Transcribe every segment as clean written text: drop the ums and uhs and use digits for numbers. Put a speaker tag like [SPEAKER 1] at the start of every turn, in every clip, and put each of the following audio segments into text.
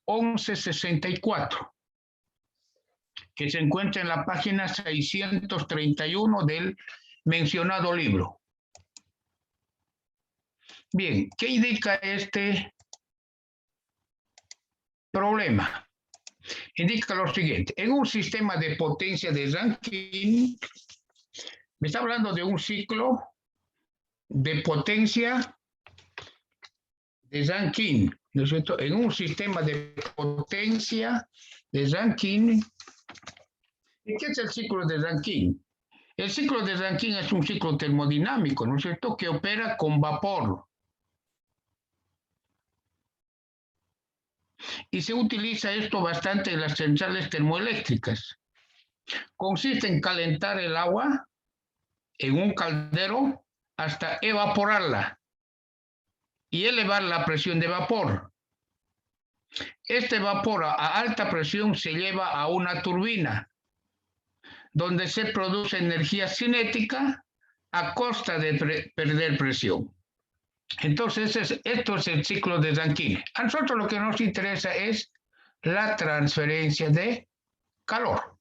[SPEAKER 1] 1164, que se encuentra en la página 631 del mencionado libro. Bien, ¿qué indica este problema? Indica lo siguiente: en un sistema de potencia de Rankine, me está hablando de un ciclo de potencia de Rankine, ¿no es cierto? En un sistema de potencia de Rankine. ¿Y qué es el ciclo de Rankine? El ciclo de Rankine es un ciclo termodinámico, ¿no es cierto?, que opera con vapor. Y se utiliza esto bastante en las centrales termoeléctricas. Consiste en calentar el agua en un caldero hasta evaporarla y elevar la presión de vapor. Este vapor a alta presión se lleva a una turbina, donde se produce energía cinética a costa de perder presión. Entonces, esto es el ciclo de Rankine. A nosotros lo que nos interesa es la transferencia de calor.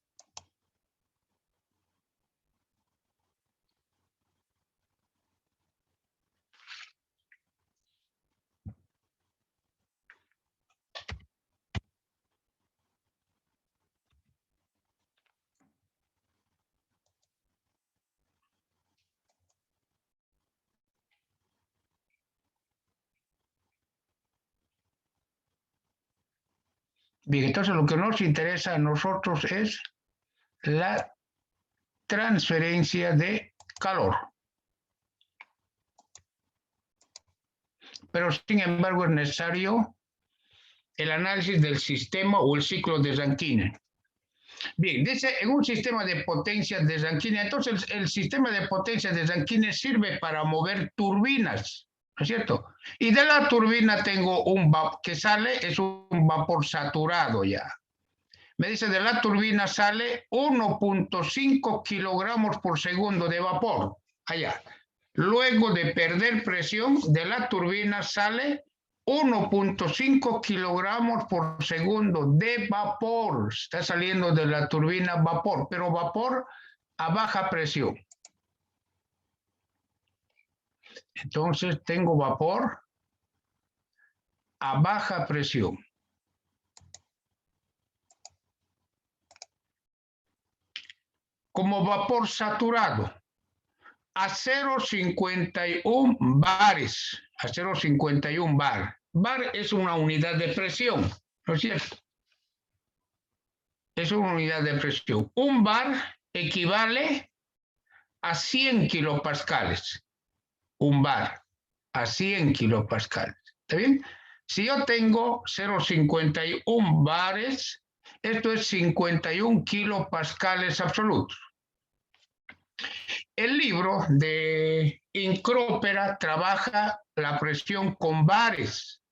[SPEAKER 1] Bien, entonces lo que nos interesa a nosotros es la transferencia de calor. Pero sin embargo es necesario el análisis del sistema o el ciclo de Rankine. Bien, dice en un sistema de potencia de Rankine, entonces el sistema de potencia de Rankine sirve para mover turbinas, ¿no es cierto? Y de la turbina tengo un vapor que sale, es un vapor saturado ya. Me dice de la turbina sale 1.5 kilogramos por segundo de vapor, allá. Luego de perder presión, de la turbina sale 1.5 kilogramos por segundo de vapor. Está saliendo de la turbina vapor, pero vapor a baja presión. Entonces tengo vapor a baja presión. Como vapor saturado, a 0,51 bares, a 0,51 bar. Bar es una unidad de presión, ¿no es cierto? Es una unidad de presión. Un bar equivale a 100 kilopascales. Un bar a 100 kilopascales. ¿Está bien? Si yo tengo 0,51 bares, esto es 51 kilopascales absolutos. El libro de Incrópera trabaja la presión con bares.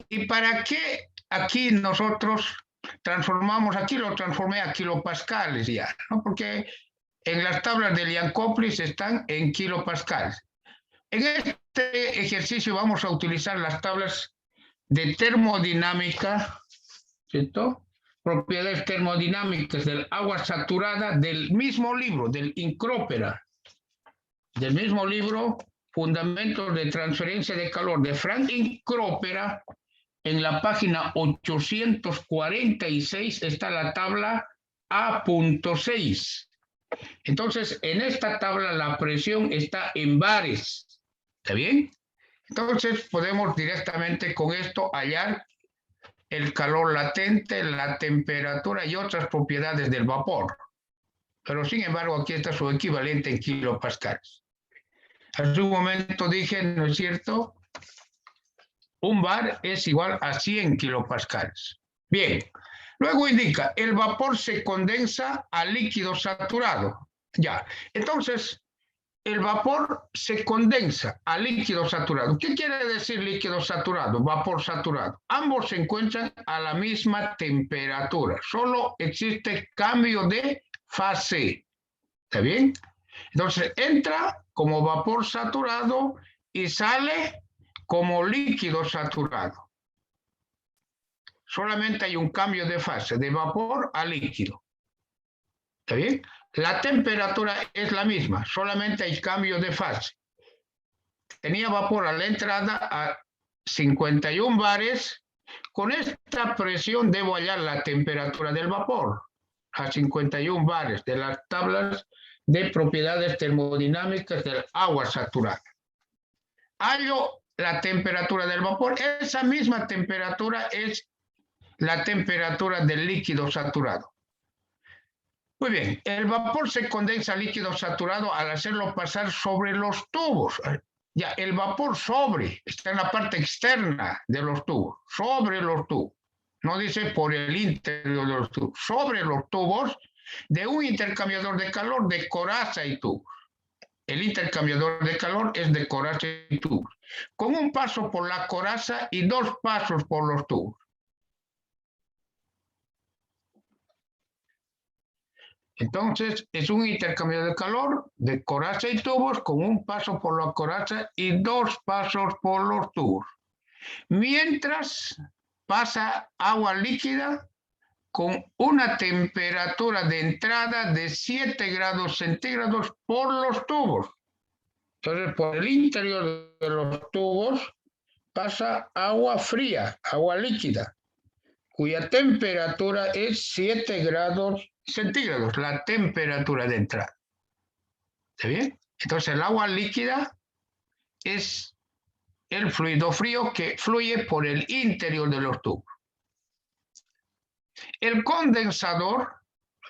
[SPEAKER 1] ¿Y para qué aquí nosotros transformamos? Aquí lo transformé a kilopascales ya, ¿no? Porque en las tablas de Liankoplis están en kilopascales. En este ejercicio vamos a utilizar las tablas de termodinámica, ¿cierto? Propiedades termodinámicas del agua saturada del mismo libro, del Incrópera, del mismo libro, Fundamentos de Transferencia de Calor, de Frank Incrópera. En la página 846 está la tabla A.6. Entonces, en esta tabla la presión está en bares. ¿Está bien? Entonces, podemos directamente con esto hallar el calor latente, la temperatura y otras propiedades del vapor. Pero, sin embargo, aquí está su equivalente en kilopascales. Hace un momento dije, ¿no es cierto?, un bar es igual a 100 kilopascales. Bien, luego indica, el vapor se condensa a líquido saturado. Ya, entonces, el vapor se condensa a líquido saturado. ¿Qué quiere decir líquido saturado? Vapor saturado. Ambos se encuentran a la misma temperatura. Solo existe cambio de fase. ¿Está bien? Entonces, entra como vapor saturado y sale como líquido saturado. solamente hay un cambio de fase, de vapor a líquido. ¿Está bien? La temperatura es la misma, solamente hay cambio de fase. Tenía vapor a la entrada a 51 bares. Con esta presión debo hallar la temperatura del vapor a 51 bares de las tablas de propiedades termodinámicas del agua saturada. Hallo la temperatura del vapor. Esa misma temperatura es la temperatura del líquido saturado. Muy bien, el vapor se condensa al líquido saturado al hacerlo pasar sobre los tubos. Ya, el vapor está en la parte externa de los tubos, sobre los tubos. No dice por el interior de los tubos, sobre los tubos de un intercambiador de calor de coraza y tubos. El intercambiador de calor es de coraza y tubos, con un paso por la coraza y 2 pasos por los tubos. Entonces, es un intercambio de calor de coraza y tubos con un paso por la coraza y 2 pasos por los tubos. Mientras pasa agua líquida con una temperatura de entrada de 7 grados centígrados por los tubos. Entonces, por el interior de los tubos pasa agua fría, agua líquida, cuya temperatura es 7 grados centígrados, la temperatura de entrada. ¿Está bien? Entonces el agua líquida es el fluido frío que fluye por el interior de los tubos. El condensador,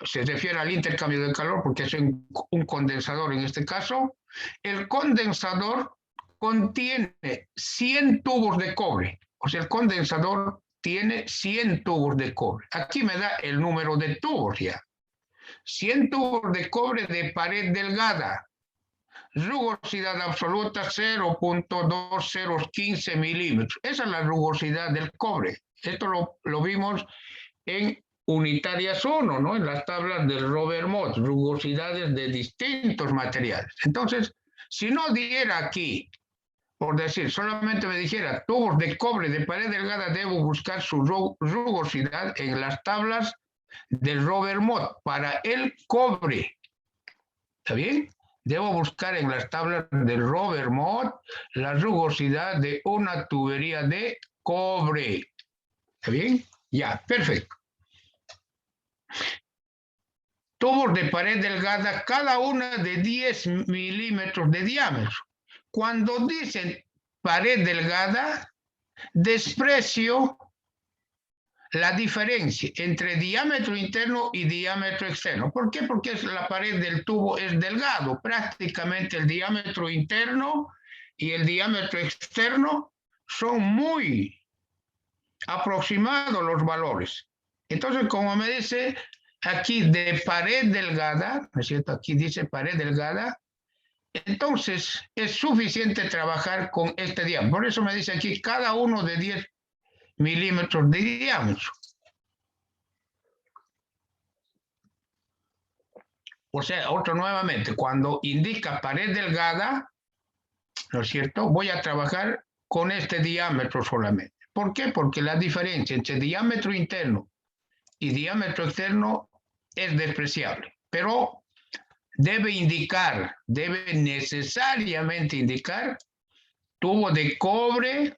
[SPEAKER 1] se refiere al intercambio de calor porque es un condensador en este caso, el condensador contiene 100 tubos de cobre. O sea, el condensador tiene 100 tubos de cobre. Aquí me da el número de tubos ya. 100 tubos de cobre de pared delgada. Rugosidad absoluta 0.2015 milímetros. Esa es la rugosidad del cobre. Esto lo vimos en unitarias 1, ¿no? En las tablas del Robert Mott, rugosidades de distintos materiales. Entonces, si no diera aquí, por decir, solamente me dijera tubos de cobre de pared delgada, debo buscar su rugosidad en las tablas del Robert Mott para el cobre. ¿Está bien? Debo buscar en las tablas del Robert Mott la rugosidad de una tubería de cobre. ¿Está bien? Ya, perfecto. Tubos de pared delgada, cada una de 10 milímetros de diámetro. Cuando dicen pared delgada, desprecio la diferencia entre diámetro interno y diámetro externo. ¿Por qué? Porque la pared del tubo es delgado. Prácticamente el diámetro interno y el diámetro externo son muy aproximados los valores. Entonces, como me dice aquí de pared delgada, ¿no es cierto? Aquí dice pared delgada. Entonces, es suficiente trabajar con este diámetro. Por eso me dice aquí cada uno de 10 milímetros de diámetro. O sea, nuevamente, cuando indica pared delgada, ¿no es cierto? Voy a trabajar con este diámetro solamente. ¿Por qué? Porque la diferencia entre diámetro interno y diámetro externo es despreciable. Pero debe necesariamente indicar tubo de cobre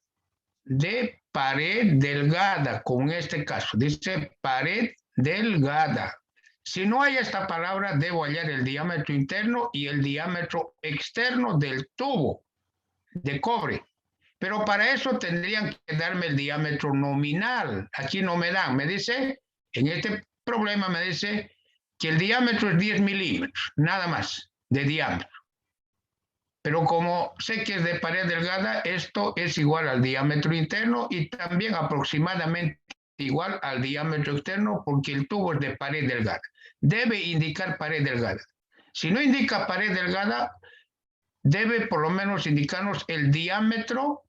[SPEAKER 1] de pared delgada, con este caso, dice pared delgada. Si no hay esta palabra, debo hallar el diámetro interno y el diámetro externo del tubo de cobre. Pero para eso tendrían que darme el diámetro nominal. Aquí no me dan, me dice, en este problema me dice que el diámetro es 10 milímetros, nada más de diámetro. Pero como sé que es de pared delgada, esto es igual al diámetro interno y también aproximadamente igual al diámetro externo porque el tubo es de pared delgada. Debe indicar pared delgada. Si no indica pared delgada, debe por lo menos indicarnos el diámetro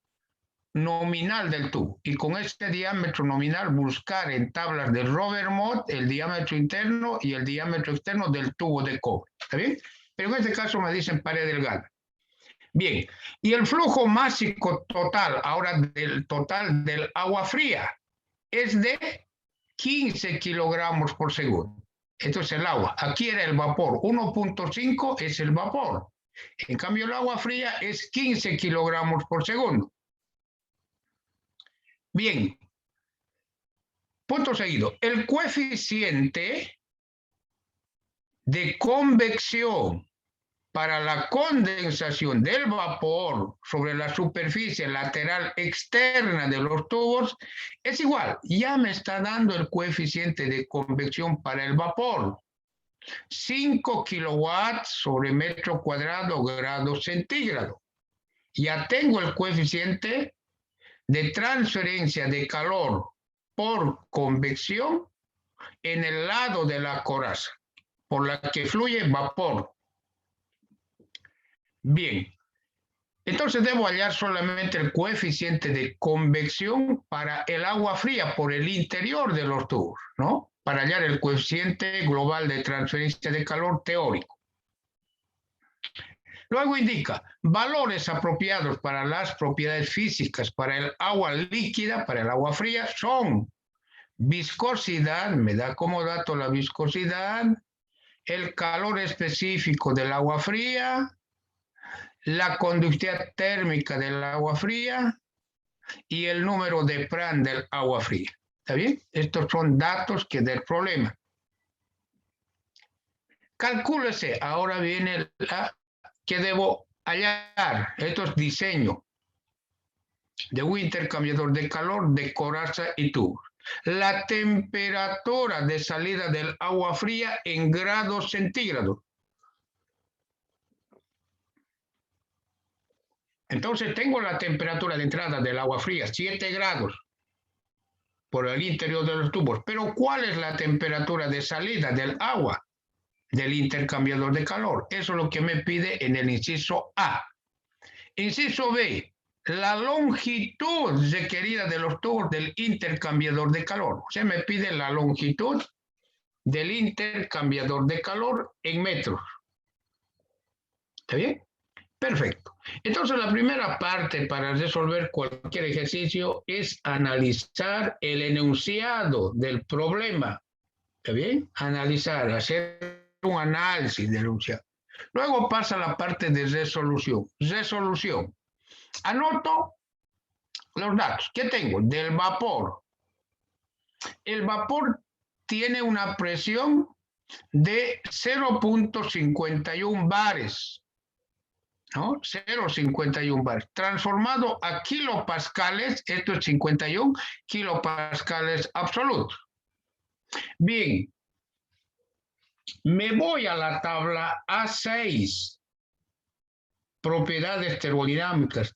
[SPEAKER 1] nominal del tubo. Y con este diámetro nominal buscar en tablas de Robert Mott el diámetro interno y el diámetro externo del tubo de cobre. ¿Está bien? Pero en este caso me dicen pared delgada. Bien, y el flujo másico total, ahora del total del agua fría. es de 15 kilogramos por segundo. Esto es el agua. Aquí era el vapor. 1.5 es el vapor. En cambio, el agua fría es 15 kilogramos por segundo. Bien. Punto seguido. El coeficiente de convección para la condensación del vapor sobre la superficie lateral externa de los tubos es igual. Ya me está dando el coeficiente de convección para el vapor. 5 kilowatts sobre metro cuadrado grado centígrado. Ya tengo el coeficiente de transferencia de calor por convección en el lado de la coraza, por la que fluye vapor. Bien, entonces debo hallar solamente el coeficiente de convección para el agua fría por el interior de los tubos, ¿no? Para hallar el coeficiente global de transferencia de calor teórico. Luego indica valores apropiados para las propiedades físicas para el agua líquida, para el agua fría, son viscosidad, me da como dato la viscosidad, el calor específico del agua fría, la conductividad térmica del agua fría y el número de Prandtl del agua fría. ¿Está bien? Estos son datos que del problema. Calcúlese, ahora viene la que debo hallar. Esto es diseño de un intercambiador de calor de coraza y tubo. La temperatura de salida del agua fría en grados centígrados. Entonces tengo la temperatura de entrada del agua fría, 7 grados por el interior de los tubos. Pero ¿cuál es la temperatura de salida del agua del intercambiador de calor? Eso es lo que me pide en el inciso A. Inciso B, la longitud requerida de los tubos del intercambiador de calor. O sea, me pide la longitud del intercambiador de calor en metros. ¿Está bien? Perfecto. Entonces, la primera parte para resolver cualquier ejercicio es analizar el enunciado del problema. ¿Está bien? Analizar, hacer un análisis del enunciado. Luego pasa la parte de resolución. Resolución. Anoto los datos. ¿Qué tengo? Del vapor. El vapor tiene una presión de 0.51 bares. ¿No? 0,51 bares. Transformado a kilopascales, esto es 51 kilopascales absolutos. Bien, me voy a la tabla A6, propiedades termodinámicas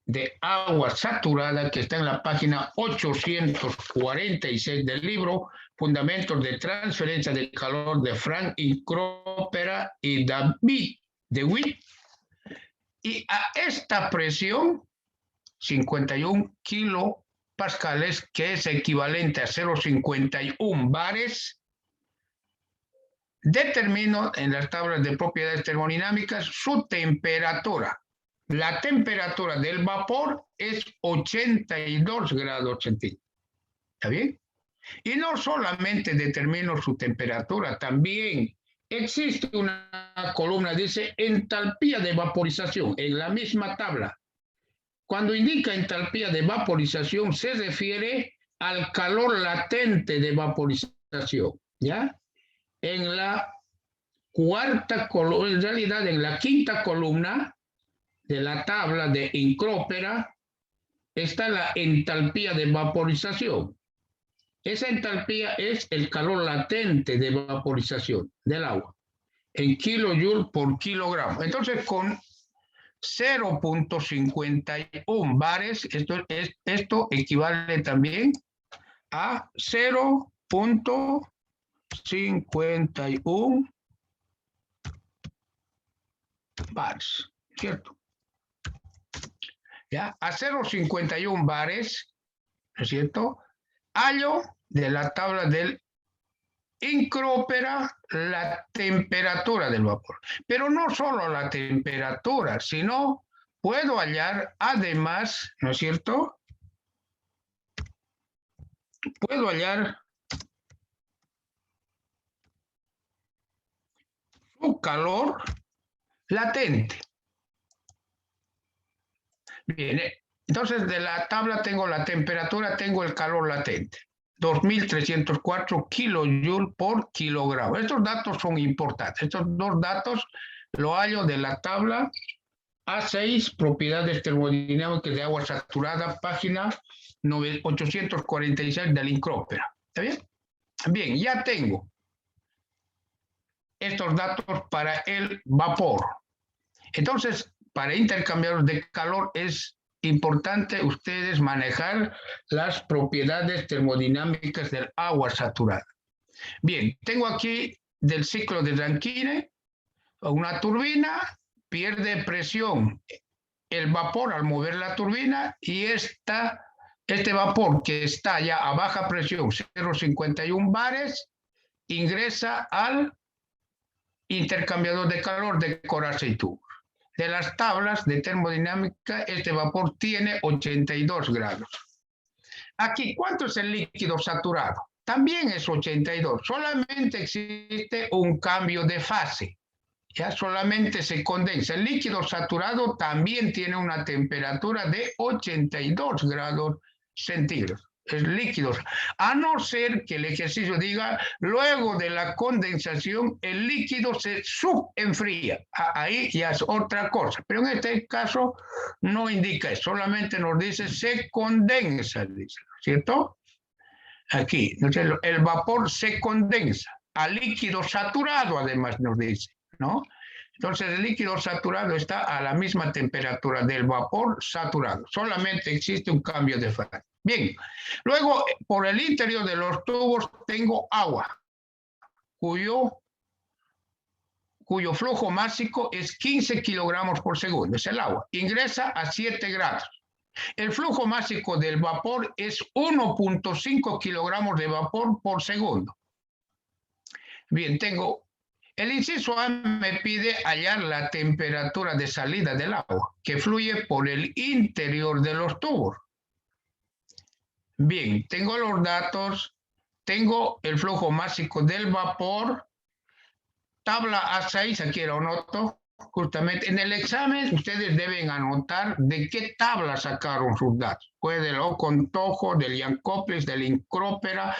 [SPEAKER 1] de agua saturada, que está en la página 846 del libro, Fundamentos de Transferencia de Calor de Frank Incrópera y David DeWitt, y a esta presión, 51 kilopascales, que es equivalente a 0,51 bares, determino en las tablas de propiedades termodinámicas su temperatura. La temperatura del vapor es 82 grados centígrados. ¿Está bien? Y no solamente determino su temperatura, también existe una columna, dice entalpía de vaporización, en la misma tabla. Cuando indica entalpía de vaporización, se refiere al calor latente de vaporización, ¿ya? En la cuarta columna, en realidad en la quinta columna de la tabla de Incrópera, está la entalpía de vaporización. Esa entalpía es el calor latente de vaporización del agua en kilojoule por kilogramo. Entonces, con 0.51 bares, esto equivale también a 0.51 bares, ¿cierto? ¿Ya? A 0.51 bares, ¿no es cierto? Hallo de la tabla del Incrópera la temperatura del vapor. Pero no solo la temperatura, sino puedo hallar además, ¿no es cierto?, puedo hallar su calor latente. Bien, entonces de la tabla tengo la temperatura, tengo el calor latente. 2.304 kilojoules por kilogramo. Estos datos son importantes. Estos dos datos lo hallo de la tabla A6, propiedades termodinámicas de agua saturada, página 846 del INCROPERA. ¿Está bien? Bien, ya tengo estos datos para el vapor. Entonces, para intercambiadores de calor es importante ustedes manejar las propiedades termodinámicas del agua saturada. Bien, tengo aquí del ciclo de Rankine, una turbina, pierde presión el vapor al mover la turbina y este vapor que está ya a baja presión, 0,51 bares, ingresa al intercambiador de calor de coraza y tubo. De las tablas de termodinámica, este vapor tiene 82 grados. Aquí, ¿cuánto es el líquido saturado? También es 82. Solamente existe un cambio de fase. Ya solamente se condensa. El líquido saturado también tiene una temperatura de 82 grados centígrados. Es líquido, a no ser que el ejercicio diga, luego de la condensación, el líquido se subenfría. Ahí ya es otra cosa. Pero en este caso no indica eso, solamente nos dice se condensa, dice, ¿cierto? Aquí, el vapor se condensa a líquido saturado, además nos dice, ¿no? Entonces el líquido saturado está a la misma temperatura del vapor saturado, solamente existe un cambio de fase. Bien, luego por el interior de los tubos tengo agua, cuyo flujo máximo es 15 kilogramos por segundo, es el agua, ingresa a 7 grados. El flujo máximo del vapor es 1.5 kilogramos de vapor por segundo. Bien, tengo el inciso A me pide hallar la temperatura de salida del agua que fluye por el interior de los tubos. Bien, tengo los datos, tengo el flujo máximo del vapor, tabla A6, aquí lo anoto, justamente en el examen ustedes deben anotar de qué tabla sacaron sus datos. Puede del Ocontojo, del Jankowski, del INCROPERA,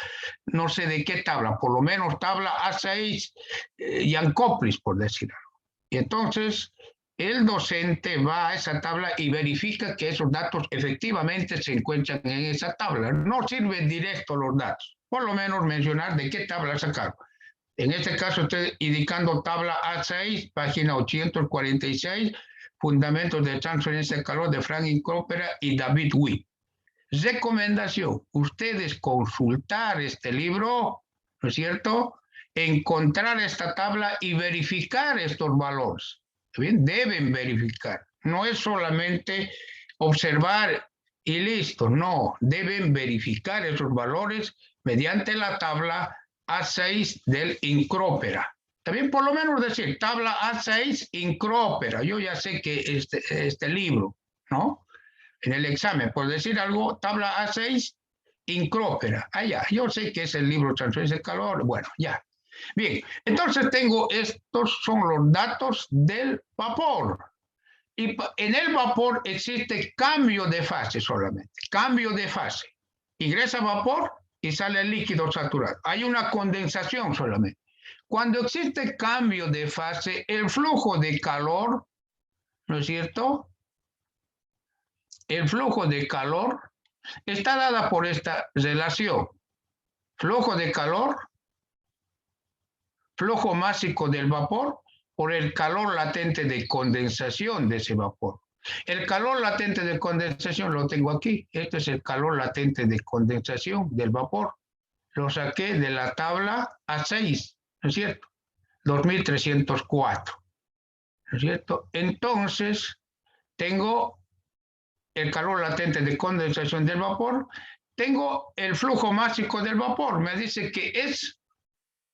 [SPEAKER 1] no sé de qué tabla, por lo menos tabla A6, Jankowski, por decir algo. Y entonces el docente va a esa tabla y verifica que esos datos efectivamente se encuentran en esa tabla. No sirven directo los datos, por lo menos mencionar de qué tabla sacaron. En este caso estoy indicando tabla A6, página 846, Fundamentos de Transferencia de Calor de Frank INCROPERA y David Witt. Recomendación, ustedes consultar este libro, ¿no es cierto? Encontrar esta tabla y verificar estos valores. ¿Bien? Deben verificar. No es solamente observar y listo, no. Deben verificar esos valores mediante la tabla A6 del INCROPERA. También por lo menos decir, tabla A6 INCROPERA. Yo ya sé que este libro, ¿no? En el examen, por decir algo, tabla A6 INCROPERA. Allá, yo sé que es el libro Transferencia de Calor. Bueno, ya. Bien, entonces tengo, estos son los datos del vapor. Y en el vapor existe cambio de fase solamente, cambio de fase. Ingresa vapor y sale el líquido saturado. Hay una condensación solamente. Cuando existe cambio de fase, el flujo de calor, ¿no es cierto? El flujo de calor está dada por esta relación. Flujo de calor, flujo máximo del vapor por el calor latente de condensación de ese vapor. El calor latente de condensación lo tengo aquí. Este es el calor latente de condensación del vapor. Lo saqué de la tabla A6, ¿no es cierto? 2304, ¿no es cierto? Entonces, tengo el calor latente de condensación del vapor, tengo el flujo máximo del vapor. Me dice que es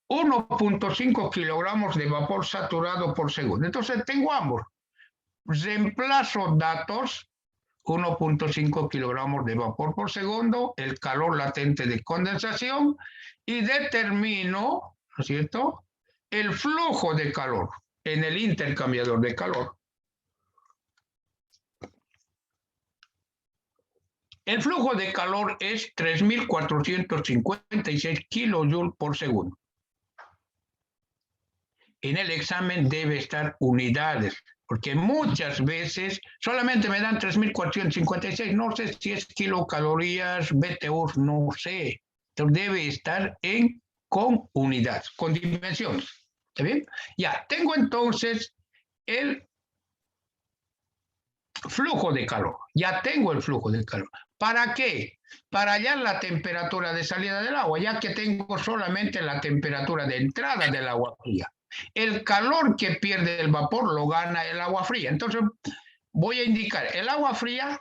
[SPEAKER 1] 1.5 kilogramos de vapor saturado por segundo. Entonces tengo ambos. Reemplazo datos 1.5 kilogramos de vapor por segundo, el calor latente de condensación, y determino, ¿no es cierto?, el flujo de calor en el intercambiador de calor. El flujo de calor es 3.456 kilojoules por segundo. En el examen debe estar unidades, porque muchas veces solamente me dan 3.456, no sé si es kilocalorías, BTUs, no sé. Entonces debe estar con unidades, con dimensiones. ¿Está bien? Ya, tengo entonces el flujo de calor. Ya tengo el flujo de calor. ¿Para qué? Para hallar la temperatura de salida del agua, ya que tengo solamente la temperatura de entrada del agua fría. El calor que pierde el vapor lo gana el agua fría. Entonces, voy a indicar, el agua fría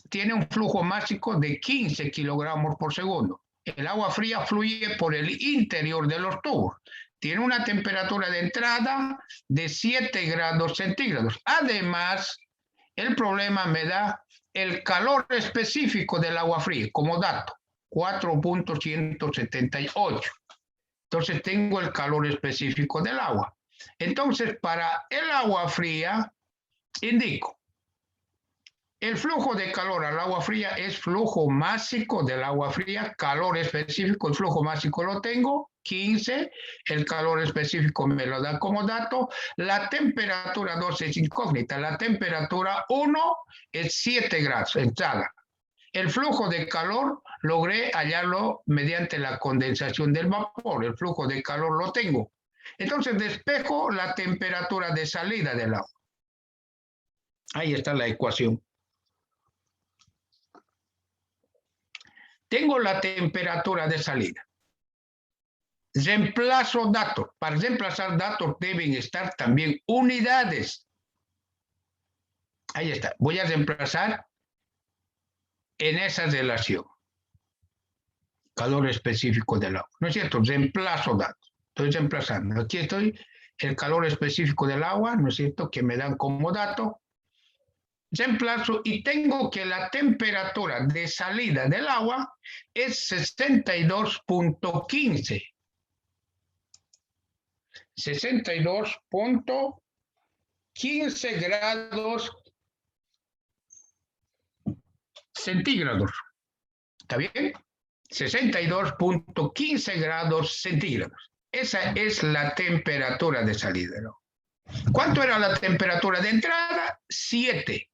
[SPEAKER 1] tiene un flujo máximo de 15 kilogramos por segundo. El agua fría fluye por el interior de los tubos. Tiene una temperatura de entrada de 7 grados centígrados. Además, el problema me da el calor específico del agua fría, como dato, 4.178. Entonces tengo el calor específico del agua. Entonces, para el agua fría, indico, el flujo de calor al agua fría es flujo máximo del agua fría, calor específico, el flujo máximo lo tengo, 15, el calor específico me lo da como dato, la temperatura 2 es incógnita, la temperatura 1 es 7 grados, entrada. El flujo de calor logré hallarlo mediante la condensación del vapor, el flujo de calor lo tengo. Entonces despejo la temperatura de salida del agua. Ahí está la ecuación. Tengo la temperatura de salida. Reemplazo datos. Para reemplazar datos deben estar también unidades. Ahí está. Voy a reemplazar en esa relación. Calor específico del agua. ¿No es cierto? Reemplazo datos. Estoy reemplazando. Aquí estoy. El calor específico del agua, ¿no es cierto? Que me dan como dato. Reemplazo y tengo que la temperatura de salida del agua es 62.15. 62.15 grados centígrados. ¿Está bien? 62.15 grados centígrados. Esa es la temperatura de salida, ¿no? ¿Cuánto era la temperatura de entrada? 7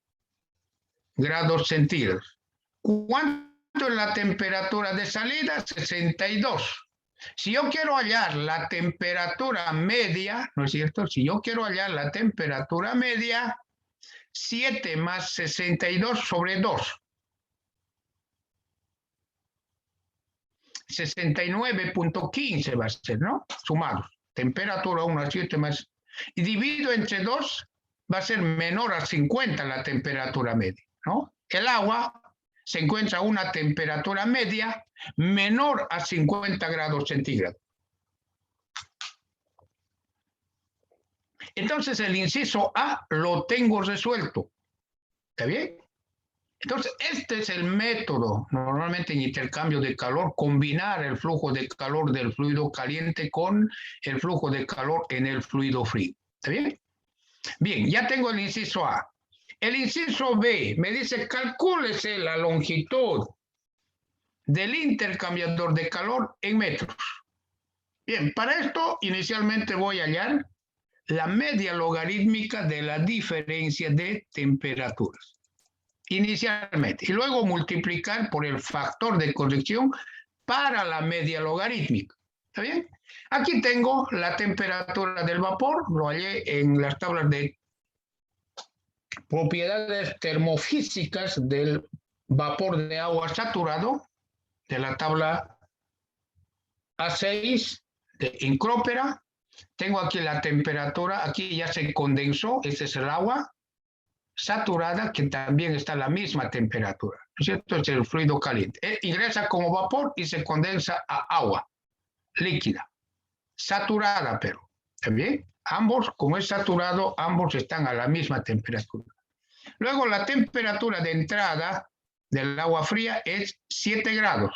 [SPEAKER 1] grados centígrados. ¿Cuánto es la temperatura de salida? 62. Si yo quiero hallar la temperatura media, ¿no es cierto? Si yo quiero hallar la temperatura media, 7 más 62 sobre 2. 69.15 va a ser, ¿no? Sumados. Temperatura 1 a 7 más. Y divido entre 2, va a ser menor a 50 la temperatura media, ¿no? El agua se encuentra a una temperatura media menor a 50 grados centígrados. Entonces el inciso A lo tengo resuelto. ¿Está bien? Entonces este es el método, normalmente en intercambio de calor, combinar el flujo de calor del fluido caliente con el flujo de calor en el fluido frío. ¿Está bien? Bien, ya tengo el inciso A. El inciso B me dice, calcúlese la longitud del intercambiador de calor en metros. Bien, para esto inicialmente voy a hallar la media logarítmica de la diferencia de temperaturas. Inicialmente. Y luego multiplicar por el factor de corrección para la media logarítmica. ¿Está bien? Aquí tengo la temperatura del vapor, lo hallé en las tablas de propiedades termofísicas del vapor de agua saturado, de la tabla A6 de Incrópera. Tengo aquí la temperatura, aquí ya se condensó, este es el agua saturada, que también está a la misma temperatura, ¿no es cierto? Es el fluido caliente. Ingresa como vapor y se condensa a agua líquida, saturada, pero, ¿está bien? Ambos, como es saturado, ambos están a la misma temperatura. Luego la temperatura de entrada del agua fría es 7 grados.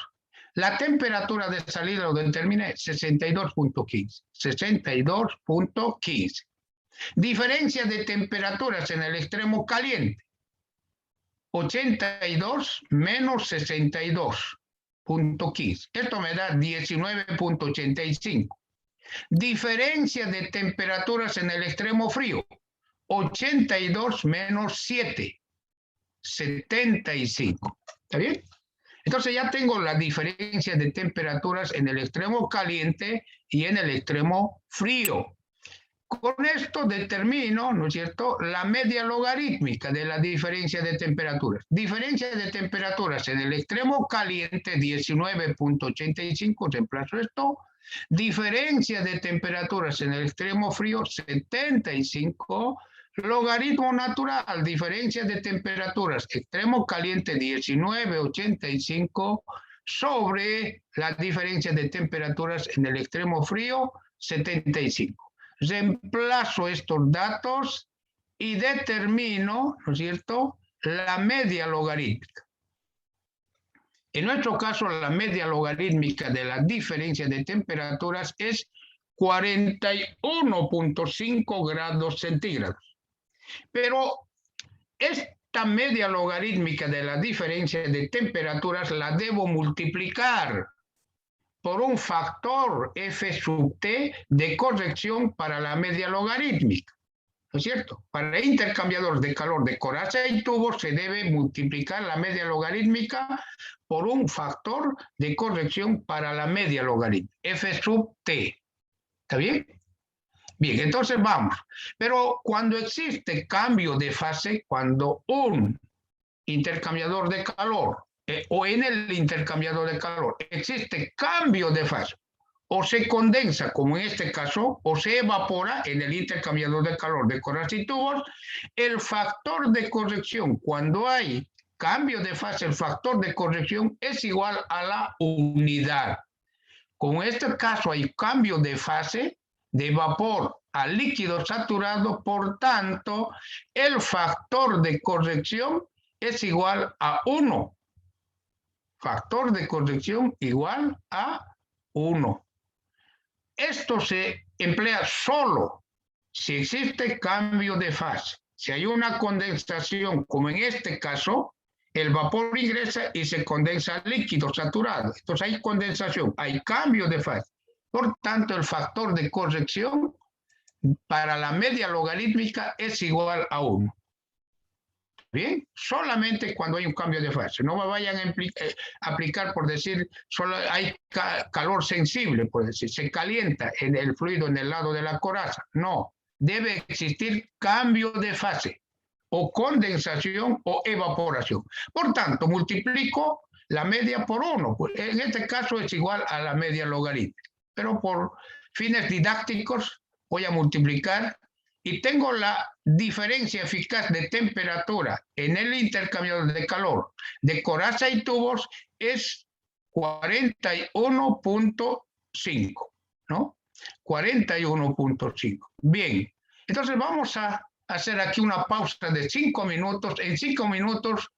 [SPEAKER 1] La temperatura de salida lo determina 62.15. 62.15. Diferencia de temperaturas en el extremo caliente. 82 menos 62.15. Esto me da 19.85. Diferencia de temperaturas en el extremo frío. 82 menos 7. 75. ¿Está bien? Entonces ya tengo la diferencia de temperaturas en el extremo caliente y en el extremo frío. Con esto determino, ¿no es cierto?, la media logarítmica de la diferencia de temperaturas. Diferencia de temperaturas en el extremo caliente, 19.85, reemplazo esto. Diferencia de temperaturas en el extremo frío, 75. Logaritmo natural, diferencia de temperaturas, extremo caliente 19.85 sobre la diferencia de temperaturas en el extremo frío 75. Reemplazo estos datos y determino, ¿no es cierto?, la media logarítmica. En nuestro caso, la media logarítmica de la diferencia de temperaturas es 41.5 grados centígrados. Pero esta media logarítmica de la diferencia de temperaturas la debo multiplicar por un factor f sub t de corrección para la media logarítmica. ¿No es cierto? Para intercambiadores de calor de coraza y tubos se debe multiplicar la media logarítmica por un factor de corrección para la media logarítmica, f sub t. ¿Está bien? Bien, entonces vamos. Pero cuando existe cambio de fase, cuando un intercambiador de calor o en el intercambiador de calor existe cambio de fase, o se condensa, como en este caso, o se evapora en el intercambiador de calor de corazas y tubos, el factor de corrección, cuando hay cambio de fase, el factor de corrección es igual a la unidad. Como en este caso hay cambio de fase, de vapor a líquido saturado, por tanto, el factor de corrección es igual a 1. Factor de corrección igual a 1. Esto se emplea solo si existe cambio de fase. Si hay una condensación, como en este caso, el vapor ingresa y se condensa al líquido saturado. Entonces hay condensación, hay cambio de fase. Por tanto, el factor de corrección para la media logarítmica es igual a 1. Bien, solamente cuando hay un cambio de fase. No me vayan a aplicar por decir, solo hay calor sensible, por decir, se calienta en el fluido en el lado de la coraza. No, debe existir cambio de fase, o condensación o evaporación. Por tanto, multiplico la media por 1. En este caso es igual a la media logarítmica. Pero por fines didácticos voy a multiplicar y tengo la diferencia eficaz de temperatura en el intercambiador de calor de coraza y tubos es 41.5, ¿no? 41.5. Bien, entonces vamos a hacer aquí una pausa de 5 minutos. En 5 minutos